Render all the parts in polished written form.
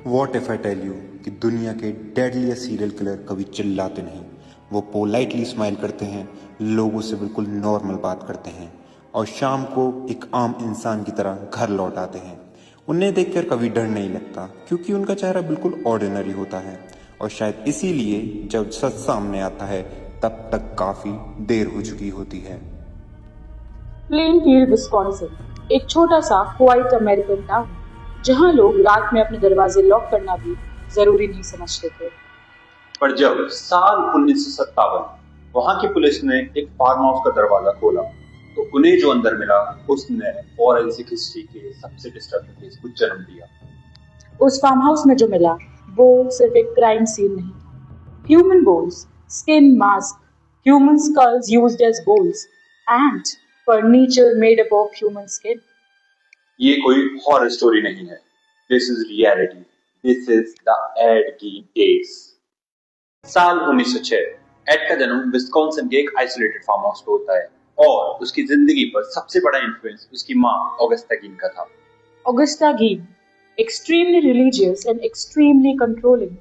What if I tell you कि दुनिया के डेडलीस्ट सीरियल किलर कभी चिल्लाते नहीं। वो पोलाइटली स्माइल करते हैं, लोगों से बिल्कुल नॉर्मल बात करते हैं और शाम को एक आम इंसान की तरह घर लौट आते हैं। उन्हें देखकर कभी डर नहीं लगता क्योंकि उनका चेहरा बिल्कुल ऑर्डिनरी होता है और शायद इसीलिए जब सच सामने आता है तब तक काफ़ी देर हो चुकी होती है। प्लेनफील्ड, विस्कॉन्सिन, एक छोटा सा क्वाइट अमेरिकन टाउन जहां लोग रात में अपने दरवाजे लॉक करना भी जरूरी नहीं समझते थे। पर जब साल 1957 वहां की पुलिस ने एक फार्म हाउस का दरवाजा खोला तो उन्हें जो अंदर मिला उसने फॉरेंसिक हिस्ट्री के सबसे डिस्टर्बिंग केस को जन्म दिया। उस फार्म हाउस में जो मिला वो सिर्फ एक क्राइम सीन नहीं था। Human bones, skin mask, human skulls used as bowls and furniture made up of human skin. ये कोई हॉरर स्टोरी नहीं है, this is reality, this is the Ed की डेज। साल 1906 एड का जन्म विस्कॉन्सिन के एक आइसोलेटेड फार्म हाउस पे होता है और उसकी जिंदगी पर सबसे बड़ा इन्फ्लुएंस उसकी माँ ऑगस्टा गीन का था। ऑगस्टा गीन, extremely religious and extremely controlling,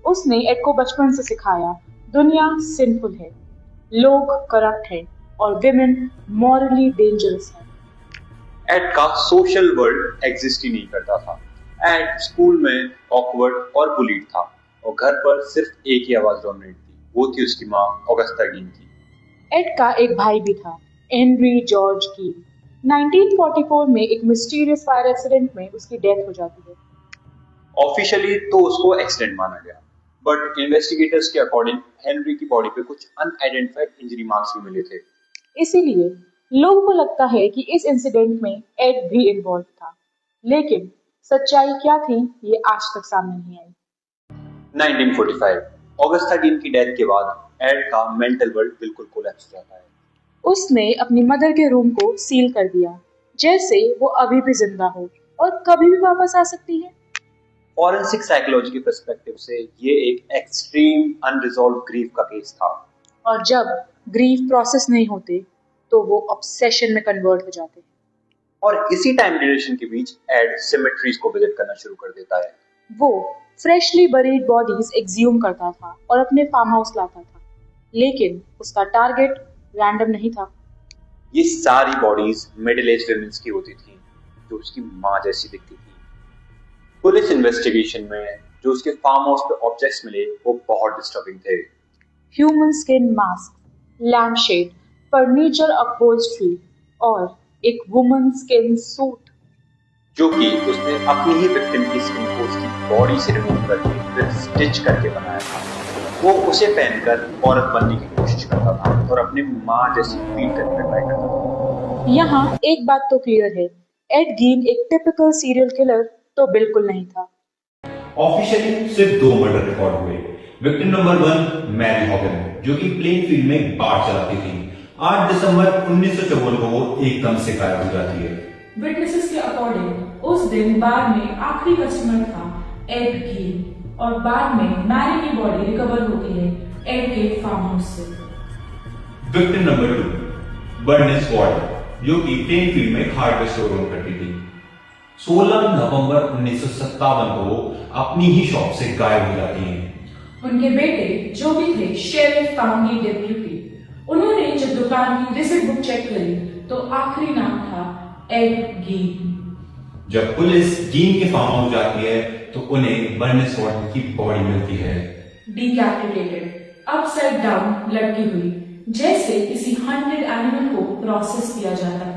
उसने एड को बचपन से सिखाया दुनिया सिंफुल है, लोग करप्ट हैं और विमेन मॉरली डेंजरस है। एड का सोशल वर्ल्ड एग्जिस्ट ही नहीं करता था। एड स्कूल में ऑकवर्ड और बुलीड था और घर पर सिर्फ एक ही आवाज डोमिनेट थी, वो थी उसकी माँ ऑगस्टा गीन की। एड का एक भाई भी था, हेनरी जॉर्ज गीन। 1944 में एक मिस्टीरियस फायर एक्सीडेंट में उसकी डेथ हो जाती है। ऑफिशियली तो उसको एक्सीडेंट माना गया, बट इन्वेस्टिगेटर्स के अकॉर्डिंग हेनरी की बॉडी पे कुछ अनआइडेंटिफाइड इंजरी मार्क्स भी मिले थे। इसीलिए लोगों को लगता है कि इस इंसिडेंट में एड भी इन्वॉल्व था, लेकिन सच्चाई क्या थी ये आज तक सामने नहीं आई। 1945 ऑगस्टा गीन की डेथ के बाद एड का मेंटल वर्ल्ड बिल्कुल कोलैप्स हो जाता है। उसने अपनी मदर के रूम को सील कर दिया, जैसे वो अभी भी जिंदा हो और कभी भी वापस आ सकती है। फॉरेंसिक साइकोलॉजी के पर्सपेक्टिव से ये एक एक्सट्रीम अनरिजॉल्व ग्रीफ का केस था और जब ग्रीफ प्रोसेस नहीं होते तो वो ऑब्सेशन में कन्वर्ट हो जाते हैं। और इसी टाइम ड्यूरेशन के बीच एड सिमेट्रीज को विजिट करना शुरू कर देता है। वो फ्रेशली बरीड बॉडीज एक्सह्यूम करता था और अपने फार्म हाउस लाता था, लेकिन उसका टारगेट रैंडम नहीं था। ये सारी बॉडीज मिडिल एज विमेंस की होती थी जो उसकी माँ जैसी दिखती थी। पुलिस इन्वेस्टिगेशन में जो उसके फार्म हाउस पे ऑब्जेक्ट्स मिले वो बहुत डिस्टर्बिंग थे। Human skin mask, lamp shade, furniture upholstery और एक वुमन स्किन सूट जो कि उसने अपनी ही विक्टिम की स्किन को उसकी बॉडी से रिमूव करके फिर स्टिच करके बनाया था। वो उसे पहनकर औरत बनने की कोशिश करता था और अपनी माँ जैसी फील करने का ट्राई करता था। यहाँ एक बात तो क्लियर है, एड गीन एक टिपिकल सीरियल किलर तो बिल्कुल नहीं था। ऑफिशियली सिर्फ 2 मर्डर रिकॉर्ड हुए। विक्टिम नंबर 1 मैरी हॉगन जो कि प्लेनफील्ड में बार चलाती थी। 8 दिसंबर 1954 को वो एकदम से गायब हो जाती है। विटनेसेस के अकॉर्डिंग उस दिन बार में आखिरी कस्टमर था एड गीन और बाद में मैरी की बॉडी रिकवर होती है एड के फार्म हाउस से। विक्टिम नंबर 2 बर्निस वॉर्ड जो कि प्लेनफील्ड में एक हार्डवेयर स्टोर ओन करती थी। 16 नवंबर 1957 को अपनी ही शॉप से गायब हो जाती है। उनके बेटे जो भी थे शेरिफ काउंटी डेप्यूटी, उन्होंने जब दुकान की रिसिप्ट बुक चेक करी तो आखिरी नाम था एड गीन। जब पुलिस गीन के फार्म हाउस जाती है तो उन्हें बर्निस वॉर्ड की बॉडी मिलती है, डिकैपिटेटेड, अपसाइड डाउन लटकी हुई, जैसे किसी हंटेड एनिमल को प्रोसेस किया जाता था।